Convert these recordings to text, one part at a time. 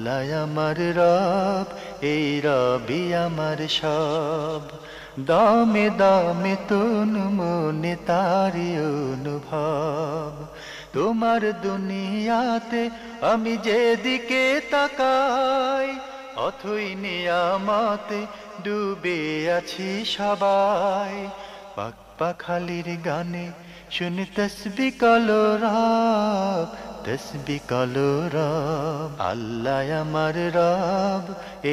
আল্লাহ আমার রব, এই রবি আমার সব। দামে দামে তন মনে তারি অনুভব। তোমার দুনিয়াতে আমি যেদিকে তাকাই, অথই নিয়ামতে ডুবে আছি সবাই। পাক পাখালির গানে শুনি তসবি কলো রব, তসবি কলো রব। আল্লাহ আমার রব,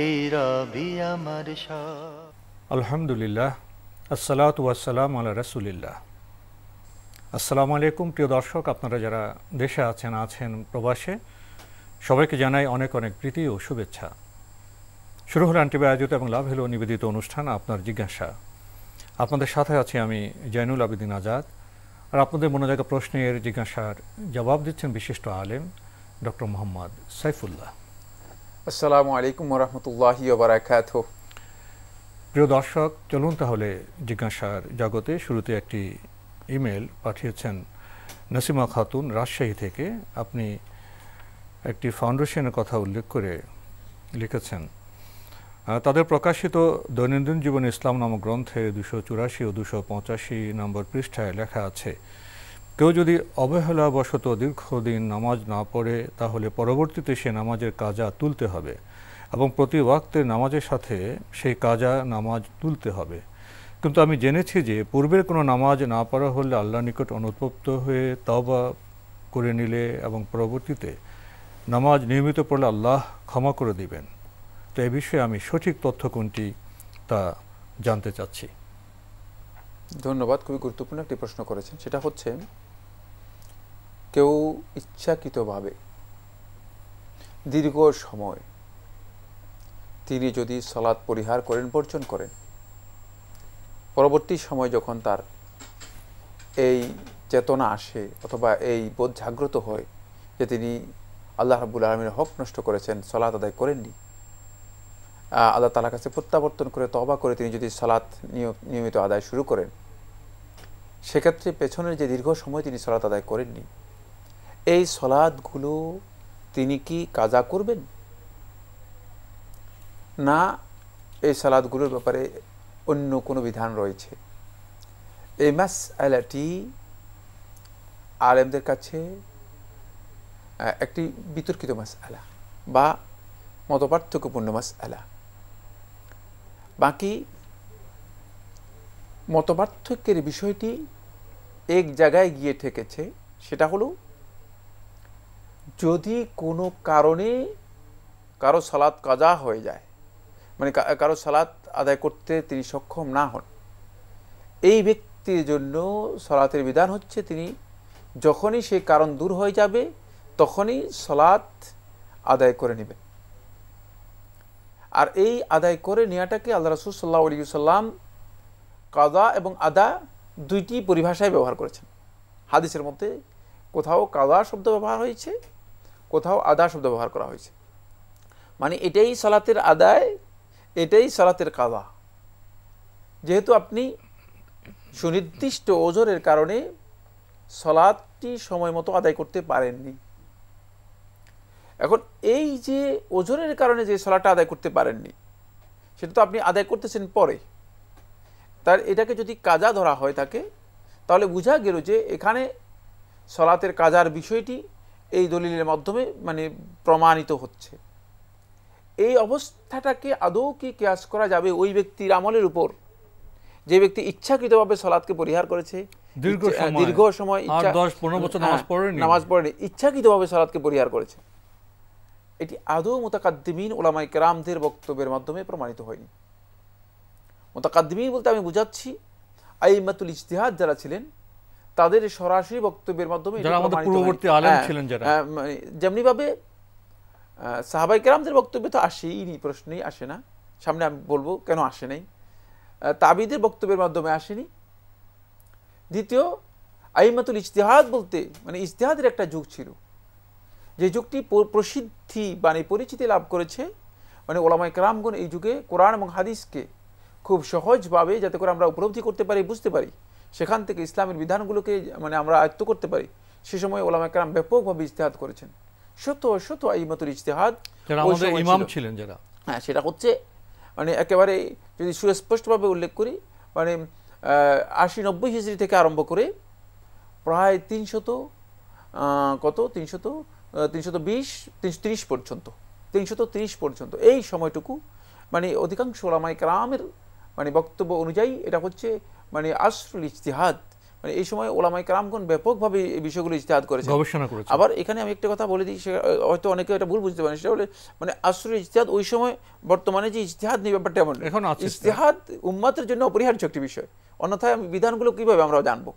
এই রবি আমার সব। আলহামদুলিল্লাহ, আসসালাতু ওয়াসসালামু আলা রাসূলিল্লাহ। আসসালামু আলাইকুম প্রিয় দর্শক, আপনারা যারা দেশে আছেন প্রবাসে, সবাইকে জানাই অনেক অনেক প্রীতি ও শুভেচ্ছা। শুরু হলো আন্টিভি আয়োজিত এবং লাভ হলো নিবেদিত অনুষ্ঠান আপনার জিজ্ঞাসা। আপনাদের সাথে আছি আমি জয়নুল আবেদিন আজাদ, আর আপনাদের মনোজাগা প্রশ্নের জিজ্ঞাসার জবাব দিচ্ছেন বিশিষ্ট আলেম ডক্টর মোহাম্মদ সাইফুল্লাহ। আসসালামু আলাইকুম ওয়া রাহমাতুল্লাহি ওয়া বারাকাতুহু। প্রিয় দর্শক, চলুন তাহলে জিজ্ঞাসার জগতে। শুরুতে একটি ইমেল পাঠিয়েছেন নাসিমা খাতুন রাজশাহী থেকে। আপনি একটি ফাউন্ডেশনের কথা উল্লেখ করে লিখেছেন, তাদের প্রকাশিত দৈনন্দিন জীবন ইসলাম নামক গ্রন্থে 284 ও 285 নম্বর পৃষ্ঠায় লেখা আছে, কেউ যদি অবহেলাবশত দীর্ঘদিন নামাজ না পড়ে তাহলে পরবর্তীতে সে নামাজের কাজা তুলতে হবে এবং প্রতি ওয়াক্তের নামাজের সাথে সেই কাজা নামাজ তুলতে হবে। কিন্তু আমি জেনেছি যে পূর্বের কোনো নামাজ না পড়া হলে আল্লাহর নিকট অনুতপ্ত হয়ে তওবা করে নিলে এবং পরবর্তীতে নামাজ নিয়মিত পড়লে আল্লাহ ক্ষমা করে দিবেন। তো এই বিষয়ে আমি সঠিক তথ্য কোনটি তা জানতে চাচ্ছি। ধন্যবাদ, খুবই গুরুত্বপূর্ণ একটি প্রশ্ন করেছেন। সেটা হচ্ছে, কেউ ইচ্ছাকৃতভাবে দীর্ঘ সময় তিনি যদি সালাত পরিহার করেন, বর্জন করেন, পরবর্তী সময় যখন তার এই চেতনা আসে অথবা এই বোধ জাগ্রত হয় যে তিনি আল্লাহ রাব্বুল আলামিনের হক নষ্ট করেছেন, সালাত আদায় করেননি, আল্লাহ তাআলার কাছে প্রত্যাবর্তন করে তওবা করে তিনি যদি সালাত নিয়মিত আদায় শুরু করেন, সেক্ষেত্রে পেছনের যে দীর্ঘ সময় তিনি সালাত আদায় করেননি, এই সালাতগুলো তিনি কি কাজা করবেন, না এই সালাতগুলোর ব্যাপারে অন্য কোনো বিধান রয়েছে? এই মাসআলাটি আলেমদের কাছে একটি বিতর্কিত মাসআলা বা মতপার্থক্যপূর্ণ মাসআলা। বাকি মতপার্থক্যের বিষয়টি এক জায়গায় গিয়ে ঠেকেছে, সেটা হলো, যদি কোনো কারণে কারো সালাত কাজা হয়ে যায়, মানে কারো সালাত আদায় করতে তিনি সক্ষম না হন, এই ব্যক্তির জন্য সালাতের বিধান হচ্ছে তিনি যখনই সেই কারণ দূর হয়ে যাবে তখনই সালাত আদায় করে নেবেন। আর এই আদায় করে নেওয়াটাকে আল্লাহ রাসূল সাল্লাল্লাহু আলাইহি ওয়াসাল্লাম কাজা এবং আদা দুইটি পরিভাষায় ব্যবহার করেছেন। হাদিসের মধ্যে কোথাও কাজা শব্দ ব্যবহার হয়েছে, কোথাও আদা শব্দ ব্যবহার করা হয়েছে। মানে এটাই সালাতের আদায়, এটাই সালাতের কাজা। যেহেতু আপনি সুনির্দিষ্ট ওজরের কারণে সালাতটি সময় মতো আদায় করতে পারেননি, এখন এই যে ওজরের কারণে যে সালাতটা আদায় করতে পারেননি, সেটা তো আপনি আদায় করতেছেন পরে, তার এটাকে যদি কাজা ধরা হয় থাকে, তাহলে বোঝা গেল যে এখানে সালাতের কাজার বিষয়টি এই দলিলের মাধ্যমে মানে প্রমাণিত হচ্ছে। এই অবস্থাটাকে আদৌ কি কিয়াস করা যাবে ওই ব্যক্তির আমলের উপর যে ব্যক্তি ইচ্ছাকৃতভাবে সালাতকে পরিহার করেছে, দীর্ঘ সময় 10-15 বছর নামাজ পড়েনি, ইচ্ছাকৃতভাবে সালাতকে পরিহার করেছে? এটি আদৌ মুতাকাদ্দিমিন উলামায়ে কেরামদের বক্তব্যের মাধ্যমে প্রমাণিত হয়নি। মুতাকাদ্দিমিন বলতে আমি বুঝাচ্ছি আইম্মাতুল ইজতিহাদ যারা ছিলেন, তাদের সরাসরি বক্তব্যের মাধ্যমে যেমনি ভাবে সাহাবায়ে কেরামদের বক্তব্য তো আসেইনি, প্রশ্নই আসে না, সামনে আমি বলবো কেন আসে নাই, তাবিদের বক্তব্যের মাধ্যমে আসেনি। দ্বিতীয়, আইম্মাতুল ইজতিহাদ বলতে মানে ইজতিহাদের একটা যুগ ছিল, যে যুগটি প্রসিদ্ধি মানে পরিচিতি লাভ করেছে, মানে ওলামায়ে কেরামগণ এই যুগে কোরআন এবং হাদিসকে খুব সহজভাবে যাতে করে আমরা উপলব্ধি করতে পারি, বুঝতে পারি, সেখান থেকে ইসলামের বিধানগুলোকে মানে আমরা আয়ত্ত করতে পারি, সে সময় ওলামায়ে কেরাম ব্যাপকভাবে ইজতিহাদ করেছেন। শত শত আইম্মাতুল ইজতিহাদ যারা ওই আমাদের সময় ইমাম ছিল। ছিলেন যারা, হ্যাঁ, সেটা হচ্ছে মানে একেবারে যদি সুস্পষ্টভাবে উল্লেখ করি, মানে 80-90 হিজরি থেকে আরম্ভ করে প্রায় 330 পর্যন্ত, 330 পর্যন্ত এই সময়টুকু মানে অধিকাংশ ওলামায়ে কেরামের মানে বক্তব্য অনুযায়ী এটা হচ্ছে মানে আসরুল ইজতিহাদ। মানে এই সময় ওলামায়ে কেরামগণ ব্যাপকভাবে এই বিষয়গুলো ইজতিহাদ করেছেন, গবেষণা করেছেন। আবার এখানে আমি একটা কথা বলে দিই, সে হয়তো অনেকে এটা ভুল বুঝতে পারেন, সেটা হলে মানে আসরুল ইজতিহাদ ওই সময় বর্তমানে যে ইজতিহাদ নিয়ে ব্যাপারটা এমন এখন আছে ইজতিহাদ উম্মাতের জন্য অপরিহার্য একটি বিষয়, অন্যথায় বিধানগুলো কিভাবে আমরা জানবো?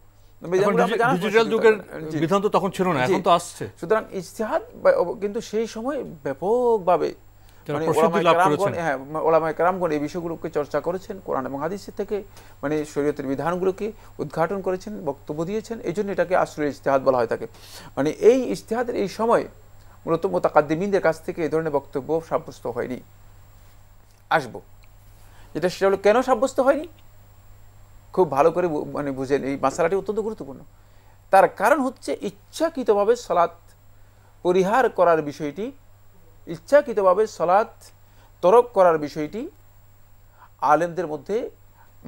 ডিজিটাল যুগের বিধান তো তখন ছিল না, এখন তো আসছে। সুতরাং ইজতিহাদ কিন্তু সেই সময় ব্যাপকভাবে মানে ওলামায়ে কেরামগণ এই বিষয়গুলোকে চর্চা করেছেন, কোরআন এবং হাদিসের থেকে মানে শরীয়তের বিধানগুলোকে উদ্ঘাটন করেছেন, বক্তব্য দিয়েছেন। এই জন্য এটাকে আসরুল ইজতিহাদ বলা হয় থাকে। মানে এই ইজতিহাদের এই সময় মূলত মুতাকাদ্দিমিনদের কাছ থেকে এই ধরনের বক্তব্য সাব্যস্ত হয়নি। আসবো যেটা, সেটা হলো কেন সাব্যস্ত হয়নি, খুব ভালো করে মানে বুঝেন, এই মাসালাটি অত্যন্ত গুরুত্বপূর্ণ। তার কারণ হচ্ছে ইচ্ছাকৃতভাবে সালাত পরিহার করার বিষয়টি, ইচ্ছাকৃতভাবে সালাত তরক করার বিষয়টি আলেমদের মধ্যে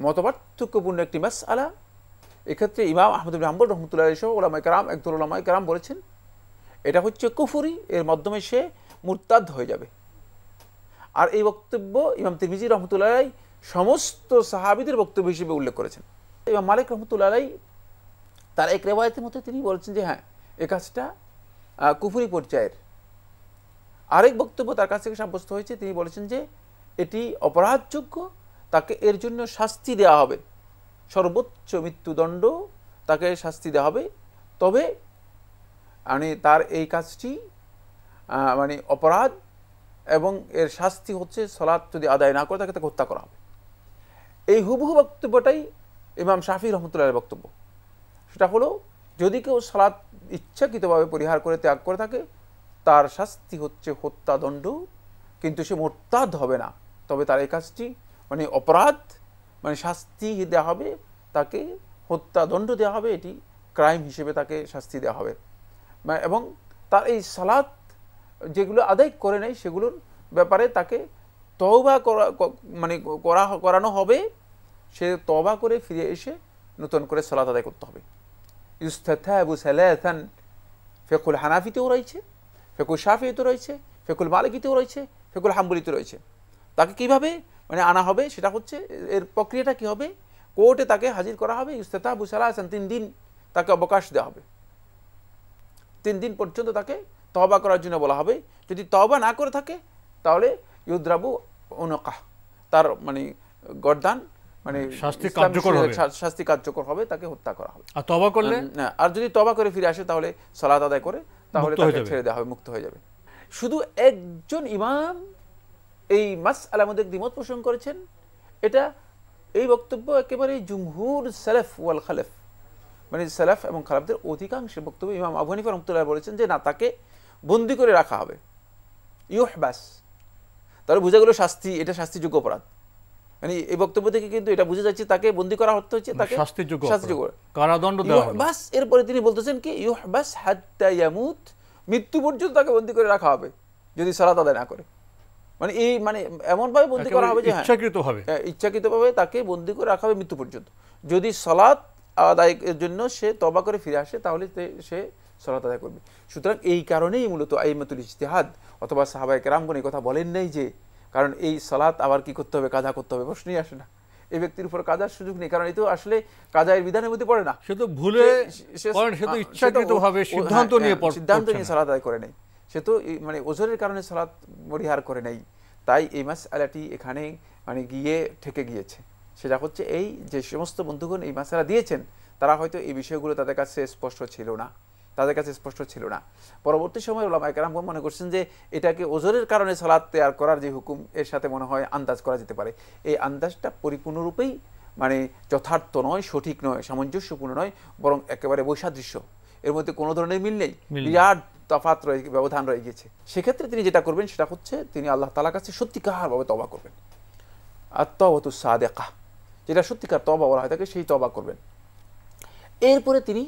মতপার্থক্যপূর্ণ একটি মাসআলা। এক্ষেত্রে ইমাম আহমদ ইবনে হাম্বল রাহমাতুল্লাহ আলাইহি সহ ওলামায়ে কেরাম, একদল ওলামায়ে কেরাম বলেছেন এটা হচ্ছে কুফরি, এর মাধ্যমে সে মুরতাদ হয়ে যাবে। আর এই বক্তব্য ইমাম তিরমিজি রাহমাতুল্লাহ আলাইহি সমস্ত সাহাবীদের বক্তব্য হিসেবে উল্লেখ করেছেন। ইমাম মালিক রাহমাতুল্লাহ আলাইহি তার এক রিওয়ায়াতের মধ্যে তিনি বলেছেন যে হ্যাঁ, এই কাজটা কুফরি পর্যায়ের। আরেক বক্তব্য তার কাছ থেকে সাব্যস্ত হয়েছে, তিনি বলেছেন যে এটি অপরাধযোগ্য, তাকে এর জন্য শাস্তি দেওয়া হবে, সর্বোচ্চ মৃত্যুদণ্ড তাকে শাস্তি দেওয়া হবে। তবে মানে তার এই কাজটি মানে অপরাধ এবং এর শাস্তি হচ্ছে সালাত যদি আদায় না করে তাকে হত্যা করা হবে। এই হুবহু বক্তব্যটাই ইমাম শাফি রহমতুল্লাহের বক্তব্য। সেটা হলো যদি কেউ সালাত ইচ্ছাকৃতভাবে পরিহার করে ত্যাগ করে থাকে, তার শাস্তি হচ্ছে হত্যাদণ্ড, কিন্তু সে মুরতাদ হবে না। তবে তার এই কাজটি মানে অপরাধ, মানে শাস্তি দেওয়া হবে, তাকে হত্যাদণ্ড দেওয়া হবে, এটি ক্রাইম হিসেবে তাকে শাস্তি দেওয়া হবে। এবং তার এই সালাত যেগুলো আদায় করে নেয় সেগুলোর ব্যাপারে তাকে তওবা মানে করানো হবে, সে তওবা করে ফিরে এসে নতুন করে সালাত আদায় করতে হবে। ইউস্তাতাবু সালাসান ফিকুল হানাফিতেও রয়েছে, ফিকুল শাফিঈতেও রয়েছে, ফিকুল মালিকিতেও রয়েছে, ফিকুল হাম্বলিতেও রয়েছে। তাকে কিভাবে মানে আনা হবে, সেটা হচ্ছে এর প্রক্রিয়াটা কি হবে, কোর্টে তাকে হাজির করা হবে। ইউস্তাতাবু সালাসান, 3 দিন তাকে অবকাশ দেওয়া হবে, 3 দিন পর্যন্ত তাকে তওবা করার জন্য বলা হবে। যদি তওবা না করে থাকে তাহলে ইউদ্রাবু উনকাহ, তার মানে গর্দান মানে শাস্তি কার্যকর হবে, তাকে হত্যা করা হবে। আর তওবা করলে না, আর যদি তওবা করে ফিরে আসে তাহলে সালাত আদায় করে তাহলে তাকে ছেড়ে দেওয়া হবে, মুক্ত হয়ে যাবে। শুধু একজন ইমাম এই মাসআলার মধ্যে দ্বিমত পোষণ করেছেন, এটা এই বক্তব্য একেবারে জুমহুর সালাফ ওয়াল খালাফ, মানে সালাফ এবং খালাফদের অধিকাংশের বক্তব্য। ইমাম আবু হানিফা রাহমাতুল্লাহ বলেছেন যে না, তাকে বন্দী করে রাখা হবে, ইউহবাস। তাহলে বোঝা গেল শাস্তি, এটা শাস্তিযোগ্য অপরাধ। মানে এই বক্তব্য থেকে কিন্তু এটা বোঝা যাচ্ছে তাকে বন্দী করা হচ্ছে, তাকে শাস্তিযোগ্য কারাদণ্ড দেওয়া হবে। বাস এরপরে তিনি বলতেছেন কি ইউহবাস হাত্তা ইয়ামুত, মৃত্যু পর্যন্ত তাকে বন্দী করে রাখা হবে যদি সালাত আদায় না করে। মানে এই মানে এমন ভাবে বন্দী করা হবে যে ইচ্ছাকৃতভাবে তাকে বন্দী করে রাখা হবে মৃত্যু পর্যন্ত। যদি সালাত আদায়ের জন্য সে তওবা করে ফিরে আসে তাহলে সে সালাত আদায় করবে। সুতরাং এই কারণেই মূলত আইম্মাতুল ইজতিহাদ অথবা সাহাবায়ে কেরামগণ এই কথা বলেন নাই যে কারণ এই সালাত আবার কি করতে হবে, কাজা করতে হবে, প্রশ্নই আসে না। এই ব্যক্তির উপর কাজার সুযোগ নেই, কারণ এই তো আসলে কাজায়ের বিধানের মধ্যে পড়ে না, সে তো ভুলে সে তো ইচ্ছাকৃতভাবে সিদ্ধান্ত নিয়ে সালাত আদায় করে নেই, সে তো মানে ওজরের কারণে সালাত পরিহার করে নেই। তাই এই মাসআলাটি এখানে মানে গিয়ে ঠেকে গিয়েছে। সেটা হচ্ছে এই যে সমস্ত বন্ধুগণ এই মাসআলা দিয়েছেন তারা হয়তো এই বিষয়গুলো তাদের কাছে স্পষ্ট ছিল না। পরবর্তী সময় উলামায়ে কেরাম মনে করছেন যে এটাকে ওজরের কারণে সালাত তৈয়ার করার যে হুকুম, এর সাথে মনে হয় আন্দাজ করা যেতে পারে। এই আন্দাজটা পরিপূর্ণরূপেই মানে যথার্থ নয়, সঠিক নয়, সামঞ্জস্যপূর্ণ নয়, বরং একেবারে বৈসাদৃশ্য, এর মধ্যে কোনো ধরনের মিল নেই, বিরাট তফাৎ ব্যবধান রয়ে গেছে। সেক্ষেত্রে তিনি যেটা করবেন সেটা হচ্ছে তিনি আল্লাহ তাআলার কাছে সত্যিকারভাবে তওবা করবেন, আত-তাওবাতুস সাদিকা, যেটা সত্যিকার তওবা বলা হয় তাকে, সেই তওবা করবেন। এরপরে তিনি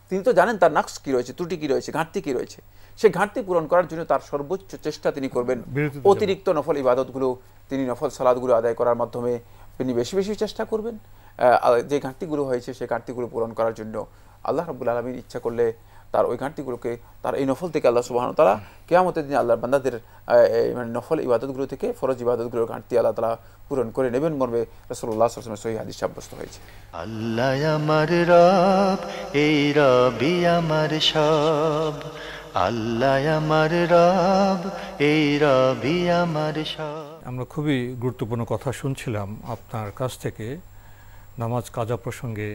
তিনি তো জানেন তার নাকস কি রয়েছে, ত্রুটি কি রয়েছে, ঘাটতি কি রয়েছে। সেই ঘাটতি পূরণ করার জন্য তার সর্বোচ্চ চেষ্টা তিনি করবেন। অতিরিক্ত নফল ইবাদতগুলো, তিনি নফল সালাদগুলো আদায় করার মাধ্যমে তিনি বেশি বেশি চেষ্টা করবেন। যে ঘাটতিগুলো হয়েছে সেই ঘাটতিগুলো পূরণ করার জন্য আল্লাহ রাব্বুল আলামিন ইচ্ছা করলে তার ওই ঘাটতিগুলোকে, তার এই নফল থেকে আল্লাহ সুবহানাহু ওয়া তাআলা কিয়ামতের দিনে আল্লাহর বান্দাদের মানে নফল ইবাদতগুলো থেকে ফরজ ইবাদতগুলোর ঘাটতি আল্লাহ তাআলা পূরণ করে নেবেন মর্মে রাসূলুল্লাহ সাল্লাল্লাহু আলাইহি ওয়াসাল্লামের সহিহ হাদিস সাব্যস্ত হয়েছে। আল্লাহ আমার রব, এই রবই আমার সব। আল্লাহ আমার রব, এই রবই আমার সব। আমরা খুবই গুরুত্বপূর্ণ কথা শুনছিলাম আপনার কাছ থেকে নামাজ কাজা প্রসঙ্গে,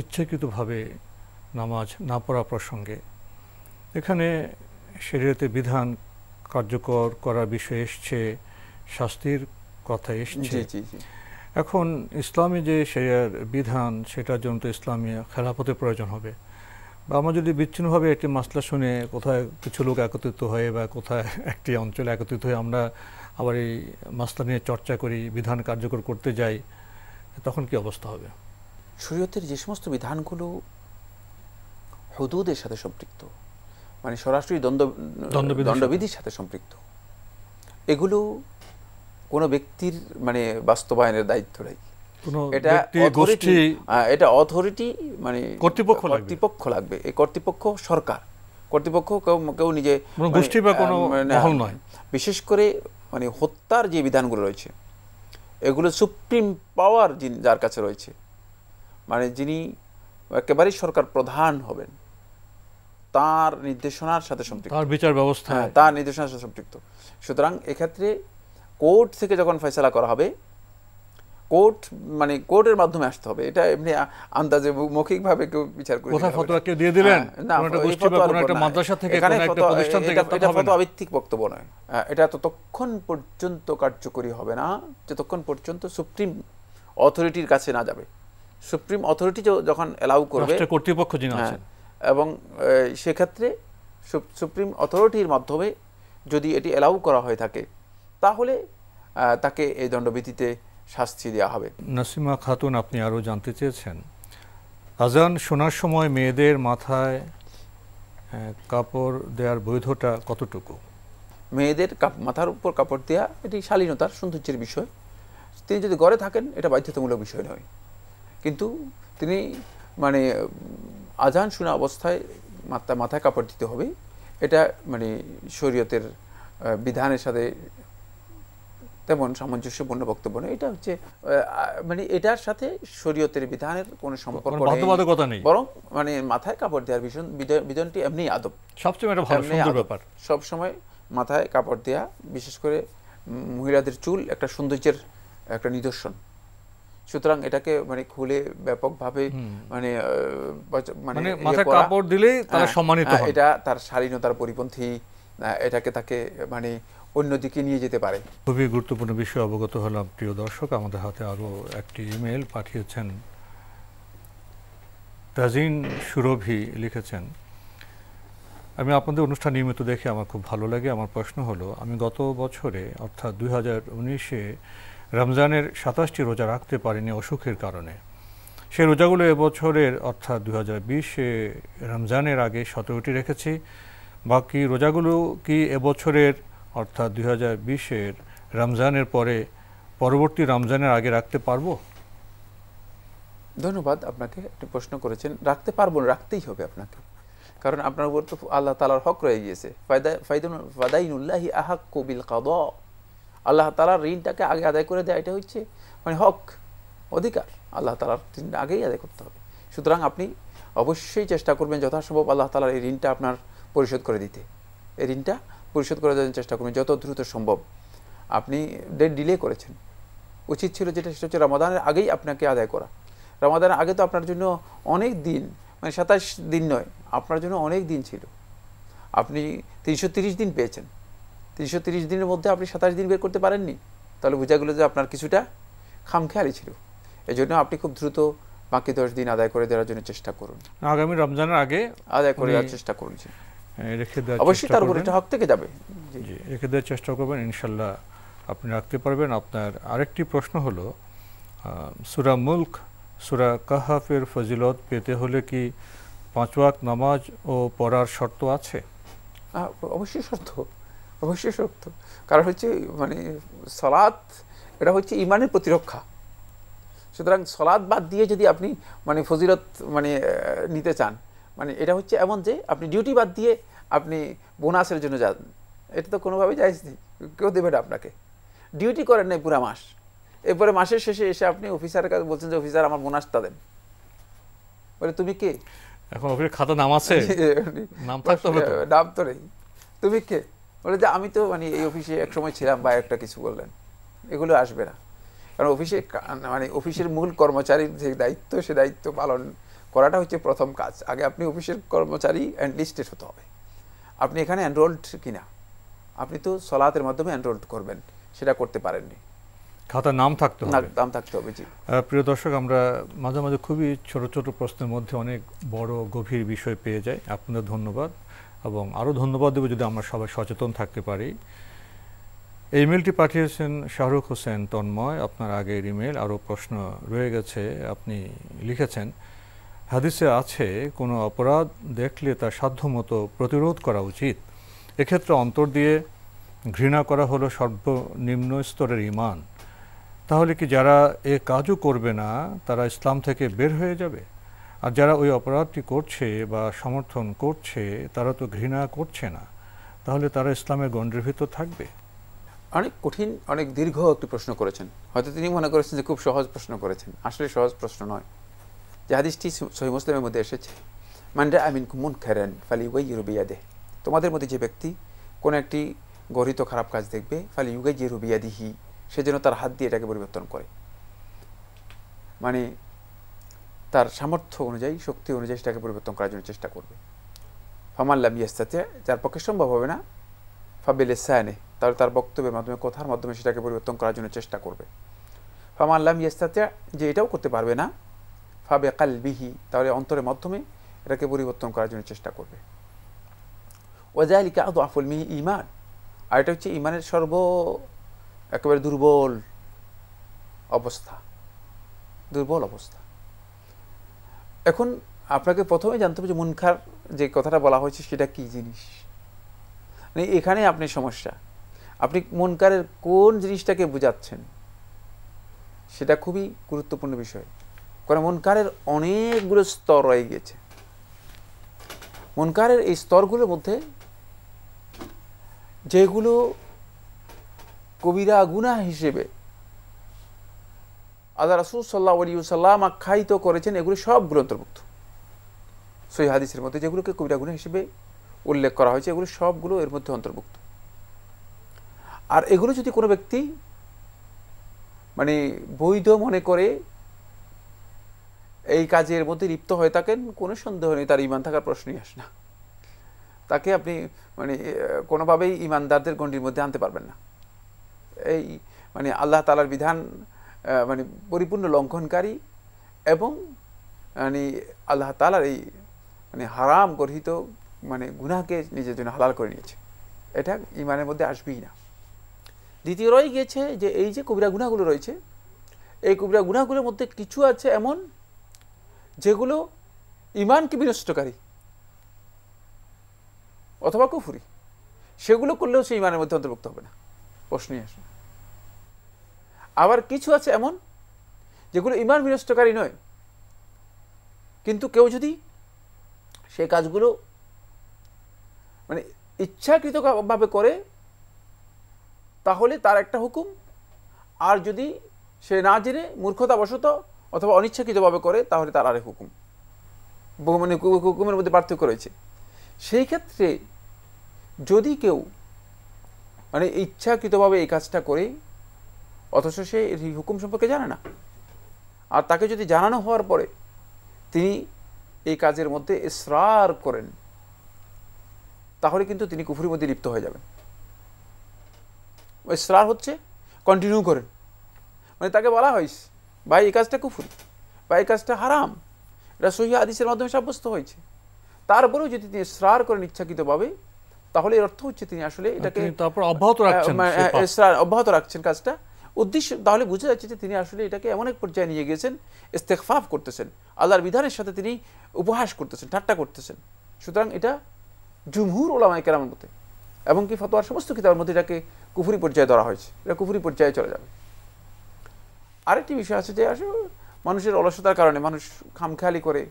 ইচ্ছাকৃতভাবে নামাজ না পড়া প্রসঙ্গে। এখানে শরীয়তের বিধান কার্যকর করার বিষয় এসছে, শাস্তির কথা এসছে। এখন ইসলামী যে শরিয়ার বিধান, সেটার জন্য তো ইসলামী খেলাফতের প্রয়োজন হবে। বা আমরা যদি বিচ্ছিন্নভাবে একটি মাসলা শুনে কোথায় কিছু লোক একত্রিত হয়ে বা কোথায় একটি অঞ্চলে একত্রিত হয়ে আমরা আবার এই মাসলা নিয়ে চর্চা করি, বিধান কার্যকর করতে যাই, তখন কি অবস্থা হবে? শরীয়তের যে সমস্ত বিধানগুলো হুদুদের সাথে সম্পৃক্ত, মানে সরাসরি দণ্ডবিধির সাথে সম্পৃক্ত, এগুলো কোনো ব্যক্তির মানে বাস্তবায়নের দায়িত্ব নেই। এটা অথরিটি মানে কর্তৃপক্ষ লাগবে। এই কর্তৃপক্ষ সরকার, কর্তৃপক্ষ কেউ নিজে গোষ্ঠী বা কোনো মহল নয়। বিশেষ করে মানে হত্যার যে বিধানগুলো রয়েছে এগুলো সুপ্রিম পাওয়ার যার কাছে রয়েছে, মানে যিনি একেবারেই সরকার প্রধান হবেন, তার নির্দেশনার সাথে সম্পৃক্ত, তার বিচার ব্যবস্থা, তার নির্দেশনার সাথে সম্পৃক্ত। সুতরাং এক্ষেত্রে কোর্ট থেকে যখন ফয়সালা করা হবে, কোর্ট মানে কোর্টের মাধ্যমে আসতে হবে। এটা এমনি আন্দাজে মৌখিকভাবে কেউ বিচার করে কোথায় ফতোয়া কেউ দিয়ে দিলেন না, কোনো গোষ্ঠী বা কোনো একটা মাদ্রাসা থেকে কোনো একটা প্রতিষ্ঠান থেকে, এটা ফতোয়া ভিত্তিক বক্তব্য নয়। এটা ততক্ষণ পর্যন্ত কার্যকরী হবে না যতক্ষণ পর্যন্ত সুপ্রিম অথরিটির কাছে না যাবে। সুপ্রিম অথরিটি যখন এলাউ করবে, কর্তৃপক্ষ যিনি আছেন, এবং সেক্ষেত্রে সুপ্রিম অথরিটির মাধ্যমে যদি এটি এলাউ করা হয়ে থাকে, তাহলে তাকে এই দণ্ডবিধিতে শাস্তি দেওয়া হবে। নাসিমা খাতুন, আপনি আরও জানতে চেয়েছেন, আজান শোনার সময় মেয়েদের মাথায় কাপড় দেওয়ার বৈধতা কতটুকু? মেয়েদের মাথার উপর কাপড় দেওয়া এটি শালীনতার, সৌন্দর্যের বিষয়। তিনি যদি ঘরে থাকেন এটা বাধ্যতামূলক বিষয় নয়, কিন্তু তিনি মানে আজান শোনা অবস্থায় মাথায় কাপড় দিতে হবে, এটা মানে শরীয়তের বিধানের সাথে তেমন সামঞ্জস্যপূর্ণ বক্তব্য নয়। এটা হচ্ছে মানে এটার সাথে শরীয়তের বিধানের কোনো সম্পর্ক নেই, বরং মানে মাথায় কাপড় দেওয়ার বিধানটি এমনি আদব, সবচেয়ে একটা ভালো সুন্দর ব্যাপার। সবসময় মাথায় কাপড় দেওয়া, বিশেষ করে মহিলাদের চুল একটা সৌন্দর্যের একটা নিদর্শন। সুতরাং এটাকে মানে খুলে ব্যাপকভাবে মানে মাথায় কাপড় দিলেই তারা সম্মানিত হয়, এটা তার শালীনতার পরিপন্থী, এটাকে তাকে মানে অন্যদিকে নিয়ে যেতে পারে। খুবই গুরুত্বপূর্ণ বিষয় অবগত হলাম। প্রিয় দর্শক, আমাদের হাতে আরও একটি ইমেল পাঠিয়েছেন। তাজিন সুরভি লিখেছেন, আমি আপনাদের অনুষ্ঠান নিয়মিত দেখে আমার খুব ভালো লাগে। আমার প্রশ্ন হলো, আমি গত বছরে অর্থাৎ 2019-এ রমজানের 27টি রোজা রাখতে পারিনি অসুখের কারণে। সেই রোজাগুলো এবছরের অর্থাৎ 2020-এ রমজানের আগে 17টি রেখেছি। বাকি রোজাগুলো কি এবছরের অর্থাৎ 2020-এর রমজানের পরে পরবর্তী রমজানের আগে রাখতে পারবো? ধন্যবাদ, আপনাকে একটি প্রশ্ন করেছেন। রাখতে পারবো, রাখতেই হবে আপনাকে, কারণ আপনার উপর তো আল্লাহ তাআলার হক রয়ে গিয়েছে। ফাদাইনুল্লাহি আহাক্কু বিল কাদা, আল্লাহ তাআলার ঋণটাকে আগে আদায় করে দেয়, এটা হচ্ছে মানে হক, অধিকার। আল্লাহ তাআলার ঋণটা আগেই আদায় করতে হবে। সুতরাং আপনি অবশ্যই চেষ্টা করবেন যথাসম্ভব আল্লাহ তাআলার এই ঋণটা আপনার পরিশোধ করে দিতে। এই ঋণটা পরিশোধ করার জন্য চেষ্টা করবেন যত দ্রুত সম্ভব। আপনি ডেট ডিলে করেছেন, উচিত ছিল যেটা সেটা হচ্ছে রমাদানের আগেই আপনাকে আদায় করা। রমাদানের আগে তো আপনার জন্য অনেক দিন, মানে 27 দিন নয়, আপনার জন্য অনেক দিন ছিল। আপনি 330 দিন পেয়েছেন, 330 দিনের মধ্যে আপনি 27 দিন বের করতে পারেননি, তাহলে বোঝা গেল যে আপনার কিছুটা খামখেয়ালি ছিল। এই জন্য আপনি খুব দ্রুত বাকি 10 দিন আদায় করে দেওয়ার জন্য চেষ্টা করুন। আগামী রমজানের আগে আদায় করে দেওয়ার চেষ্টা করুন। রেখে দেওয়ার অবশ্যই তার উপর এটা হক থেকে যাবে। জি, রেখে দেওয়ার চেষ্টা করবেন, ইনশাল্লাহ আপনি রাখতে পারবেন। আপনার আরেকটি প্রশ্ন হলো, সূরা মুলক, সূরা কাহফের ফজিলত পেতে হলে কি 5 ওয়াক্ত নামাজ ও পড়ার শর্ত আছে? অবশ্যই শর্ত, অবশ্যই শর্ত। কারণ হচ্ছে মানে সালাত এটা হচ্ছে ইমানের প্রতিরক্ষা। সুতরাং সালাত বাদ দিয়ে যদি আপনি মানে ফজিলত মানে নিতে চান, মানে এটা হচ্ছে এমন যে আপনি ডিউটি বাদ দিয়ে আপনি বোনাসের জন্য যান, এটা তো কোনোভাবেই জায়েজ নেই, কেউ দেবে না আপনাকে। ডিউটি করেন নাই পুরা মাস, এরপরে মাসের শেষে এসে আপনি অফিসারের কাছে বলছেন যে অফিসার আমার বোনাসটা দেন, বলে তুমি কে? এখন অফিসের খাতা নাম আছে, নাম থাকতে হবে তো। নাম তো নেই, তুমি কে? বলে যে আমি তো মানে এই অফিসে একসময় ছিলাম, বা একটা কিছু বললেন, এগুলো আসবে না। কারণ অফিসে মানে অফিসের মূল কর্মচারীর যে দায়িত্ব, সে দায়িত্ব পালন করাটা হচ্ছে প্রথম কাজ। আগে আপনি অফিসের কর্মচারী এনলিস্টেড হতে হবে। আপনি এখানে এনরোলড কিনা, আপনি তো সলাতের মাধ্যমে এনরোলড করবেন, সেটা করতে পারেননি, খাতার নাম থাকতে হবে, নাম থাকতে হবে। জি প্রিয় দর্শক, আমরা মাঝে মাঝে খুবই ছোট ছোট প্রশ্নের মধ্যে অনেক বড় গভীর বিষয় পেয়ে যাই। আপনাদের ধন্যবাদ, এবং আরও ধন্যবাদ দেব যদি আমরা সবাই সচেতন থাকতে পারি। এই ইমেলটি পাঠিয়েছেন শাহরুখ হোসেন তন্ময়। আপনার আগের ইমেল আরও প্রশ্ন রয়ে গেছে। আপনি লিখেছেন, হাদিসে আছে কোনো অপরাধ দেখলে তা সাধ্যমতো প্রতিরোধ করা উচিত, এক্ষেত্রে অন্তর দিয়ে ঘৃণা করা হলো সর্বনিম্ন স্তরের ঈমান। তাহলে কি যারা এ কাজও করবে না তারা ইসলাম থেকে বের হয়ে যাবে? আর যারা ওই অপরাধটি করছে বা সমর্থন করছে তারা তো ঘৃণা করছে না, তাহলে তারা ইসলামের গণ্ডের ভিতর থাকবে? অনেক কঠিন, অনেক দীর্ঘ একটি প্রশ্ন করেছেন। হয়তো তিনি মনে করেছেন যে খুব সহজ প্রশ্ন করেছেন, আসলে সহজ প্রশ্ন নয়। যে হাদিসটি সহিহ মুসলিমের মধ্যে এসেছে, মান রাআ মিনকুম মুনকারান ফালিয়ুগাইয়িরু বিয়াদিহি, তোমাদের মধ্যে যে ব্যক্তি কোন একটি গর্হিত খারাপ কাজ দেখবে, ফালিয়ুগাইয়িরু বিয়াদিহি, সে যেন তার হাত দিয়ে এটাকে পরিবর্তন করে, মানে তার সামর্থ্য অনুযায়ী, শক্তি অনুযায়ী সেটাকে পরিবর্তন করার জন্য চেষ্টা করবে। ফামান লাম ইয়াস্তাতি, যার পক্ষে সম্ভব হবে না, ফাবিলিসানে, তাহলে তার বক্তব্যের মাধ্যমে, কথার মাধ্যমে সেটাকে পরিবর্তন করার জন্য চেষ্টা করবে। ফামান লাম ইয়াস্তাতি, যে এটাও করতে পারবে না, ফাবে কালবিহি, তাহলে অন্তরের মাধ্যমে এটাকে পরিবর্তন করার জন্য চেষ্টা করবে। ওয়াযালিকা আযআফুল ঈমান, আর এটা হচ্ছে ঈমানের একেবারে দুর্বল অবস্থা, দুর্বল অবস্থা। এখন আপনাকে প্রথমে জানতে হবে যে মুনকার যে কথাটা বলা হয়েছে সেটা কি জিনিস। মানে এখানে আপনি সমস্যা, আপনি মুনকারের কোন জিনিসটাকে বোঝাচ্ছেন সেটা খুবই গুরুত্বপূর্ণ বিষয়। কারণ মুনকারের অনেকগুলো স্তর রয়ে গিয়েছে। মুনকারের এই স্তরগুলোর মধ্যে যেগুলো কবিরা গুনাহ হিসেবে আল্লাহ রাসূল সাল্লাল্লাহু আলাইহি ওয়াসাল্লাম আখ্যায়িত করেছেন, এগুলো সবগুলো অন্তর্ভুক্ত। সহিহ হাদিসের মধ্যে যেগুলোকে কবিরা গুনাহ হিসেবে উল্লেখ করা হয়েছে, এগুলো সবগুলো এর মধ্যে অন্তর্ভুক্ত। আর এগুলো যদি কোনো ব্যক্তি মানে বৈধ মনে করে এই কাজের মধ্যে লিপ্ত হয়ে থাকেন, কোনো সন্দেহ নেই তার ঈমান থাকার প্রশ্নই আসে না। তাকে আপনি মানে কোনোভাবেই ঈমানদারদের গণ্ডির মধ্যে আনতে পারবেন না। এই মানে আল্লাহ তাআলার বিধান মানে পরিপূর্ণ লঙ্ঘনকারী, এবং মানে আল্লাহ তাআলার এই মানে হারাম গর্হিত মানে গুনাহকে নিজের জন্য হালাল করে নিয়েছে, এটা ঈমানের মধ্যে আসবেই না। দ্বিতীয় রয়ে গিয়েছে যে এই যে কবিরা গুনাহগুলো রয়েছে, এই কবিরা গুনাহগুলোর মধ্যে কিছু আছে এমন যেগুলো ঈমানকে বিনষ্টকারী অথবা কুফরি, সেগুলো করলেও সে ঈমানের মধ্যে অন্তর্ভুক্ত হবে না, প্রশ্নই আসে না। আবার কিছু আছে এমন যেগুলো ঈমান বিনষ্টকারী নয়, কিন্তু কেউ যদি সেই কাজগুলো মানে ইচ্ছাকৃতভাবে করে তাহলে তার একটা হুকুম, আর যদি সে না জেনে মূর্খতাবশত অথবা অনিচ্ছাকৃতভাবে করে তাহলে তার আরেক হুকুম। মানে হুকুমের মধ্যে পার্থক্য রয়েছে। সেই ক্ষেত্রে যদি কেউ মানে ইচ্ছাকৃতভাবে এই কাজটা করে অথচ সে এই হুকুম সম্পর্কে জানে না, আর তাকে যদি জানানো হওয়ার পরে তিনি এই কাজের মধ্যে ইসরার করেন, তাহলে কিন্তু তিনি কুফরির মধ্যে লিপ্ত হয়ে যাবেন। ইসরার হচ্ছে কন্টিনিউ করেন, মানে তাকে বলা হয়েছে ভাই এই কাজটা কুফরি বা এই কাজটা হারাম, এটা সহিহ হাদিসের মাধ্যমে সাব্যস্ত হয়েছে, তারপরেও যদি তিনি ইসরার করেন ইচ্ছাকৃতভাবে, তাহলে এর অর্থ হচ্ছে তিনি আসলে এটাকে অব্যাহত রাখছেন কাজটা, উদ্দেশ্য। তাহলে বুঝা যাচ্ছে যে তিনি আসলে এটাকে এমন এক পর্যায়ে নিয়ে গেছেন, ইস্তেগফার করতেছেন, আল্লাহর বিধানের সাথে তিনি উপহাস করতেছেন, ঠাট্টা করতেছেন। সুতরাং এটা জুমহুর ওলামায়ে কেরামের মতে, এবং কি ফতোয়ার সমস্ত কিতাবের মধ্যে এটাকে কুফরি পর্যায়ে ধরা হয়েছে, এটা কুফরি পর্যায়ে চলে যাবে। আরেকটি বিষয় আছে যে আসলে মানুষের অলসতার কারণে মানুষ খামখেয়ালি করে,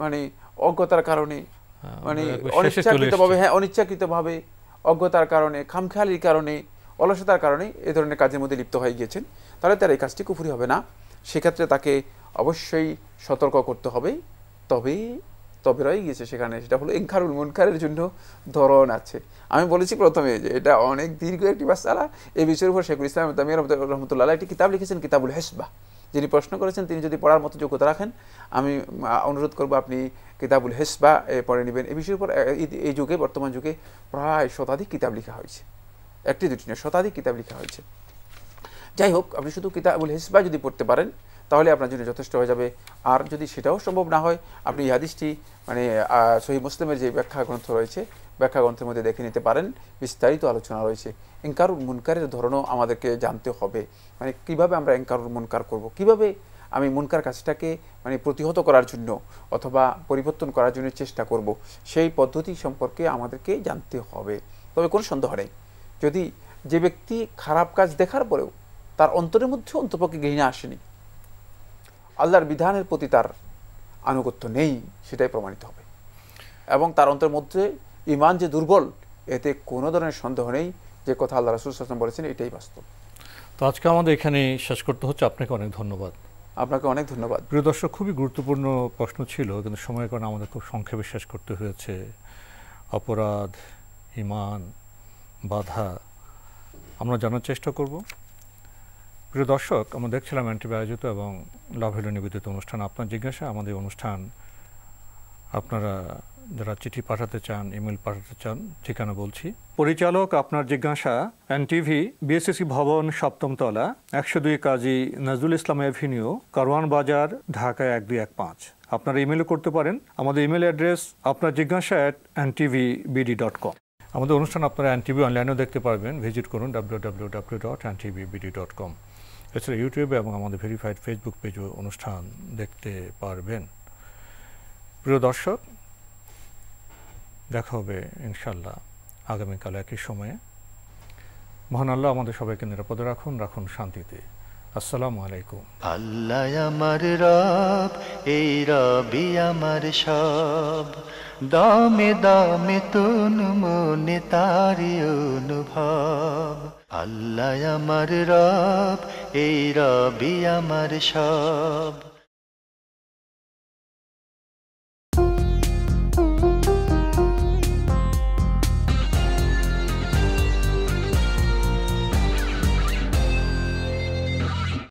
মানে অজ্ঞতার কারণে, মানে অনিচ্ছাকৃতভাবে অজ্ঞতার কারণে, খামখেয়ালির কারণে, অলসতার কারণে এ ধরনের কাজের মধ্যে লিপ্ত হয়ে গিয়েছেন, তাহলে তার এই কাজটি কুফরি হবে না। সেক্ষেত্রে তাকে অবশ্যই সতর্ক করতে হবে। তবে রয়ে গিয়েছে সেখানে, সেটা হলো ইনকারুল মুনকারের জন্য ধরন আছে। আমি বলেছি প্রথমে যে এটা অনেক দীর্ঘ একটি মাসআলা। এই বিষয়ের উপর শেখুল ইসলাম ইবনে তাইমিয়া রহমাতুল্লাহ আলাইহি একটি কিতাব লিখেছেন, কিতাবুল হিসবা। যিনি প্রশ্ন করেছেন তিনি যদি পড়ার মতো যোগ্যতা রাখেন, আমি অনুরোধ করব আপনি কিতাবুল হিসবা পড়ে নেবেন। এই বিষয়ের উপর এই যুগে, বর্তমান যুগে প্রায় শতাধিক কিতাব লেখা হয়েছে, একটি দুটি নয়, শতাধিক কিতাব লেখা হয়েছে। যাই হোক, আপনি শুধু কিতাবুল হিসবা যদি পড়তে পারেন তাহলে আপনার জন্য যথেষ্ট হয়ে যাবে। আর যদি সেটাও সম্ভব না হয়, আপনি এই হাদিসটি মানে সহিহ মুসলিমের যে ব্যাখ্যা গ্রন্থ রয়েছে, ব্যাখ্যা গ্রন্থের মধ্যে দেখে নিতে পারেন, বিস্তারিত আলোচনা রয়েছে। ইনকারুল মুনকারের ধরনও আমাদেরকে জানতে হবে, মানে কিভাবে আমরা ইনকারুল মুনকার করব, কিভাবে আমি মুনকার কাজটাকে মানে প্রতিহত করার জন্য অথবা পরিবর্তন করার জন্য চেষ্টা করব, সেই পদ্ধতি সম্পর্কে আমাদেরকে জানতে হবে। তবে কোনো সন্দেহ নেই, যদি যে ব্যক্তি খারাপ কাজ দেখার পরেও তার অন্তরের মধ্যে অন্তপক্ষে ঘৃণা আসেনি, আল্লাহর বিধানের প্রতি তার আনুগত্য নেই, সেটাই প্রমাণিত হবে। এবং তার অন্তরের মধ্যে ঈমান যে দুর্বল, এতে কোনো ধরনের সন্দেহ নেই, যে কথা আল্লাহ রাসূল সাল্লাল্লাহু আলাইহি ওয়াসাল্লাম বলেছেন এটাই বাস্তব। তো আজকে আমাদের এখানে শেষ করতে হচ্ছে। আপনাকে অনেক ধন্যবাদ। আপনাকে অনেক ধন্যবাদ। প্রিয় দর্শক, খুবই গুরুত্বপূর্ণ প্রশ্ন ছিল, কিন্তু সময়ের কারণে আমাদের খুব সংক্ষেপে শেষ করতে হয়েছে। অপরাধ, ঈমান, বাধা আমরা জানার চেষ্টা করব। প্রিয় দর্শক, আমরা দেখছিলাম এনটিভি আয়োজিত এবং লাভ হলো নিবেদিত অনুষ্ঠান আপনার জিজ্ঞাসা। আমাদের অনুষ্ঠান আপনারা যারা চিঠি পাঠাতে চান, ইমেল পাঠাতে চান, ঠিকানা বলছি। পরিচালক আপনার জিজ্ঞাসা, এনটিভি, বিএসসি ভবন, 7ম তলা, 102 কাজী নজরুল ইসলাম এভিনিউ, কারওয়ান বাজার, ঢাকা 1215। আপনারা ইমেলও করতে পারেন। আমাদের ইমেল অ্যাড্রেস আপনার জিজ্ঞাসা @ntvbd.com। আমাদের অনুষ্ঠান আপনারা এনটিভি অনলাইনেও দেখতে পারবেন, ভিজিট করুন www.ntvbd.com। এছাড়া ইউটিউবে এবং আমাদের ভেরিফাইড ফেসবুক পেজও অনুষ্ঠান দেখতে পারবেন। প্রিয় দর্শক, দেখা হবে ইনশাল্লাহ আগামীকাল একই সময়ে। মহান আল্লাহ আমাদের সবাইকে নিরাপদে রাখুন, রাখুন শান্তিতে। আসসালামু আলাইকুম। আল্লাহ আমার রব, এই রবি আমার সব, দামে দামে তুন মনে তারি অনুভব। আল্লাহ আমার রব, এই রবি আমার সব।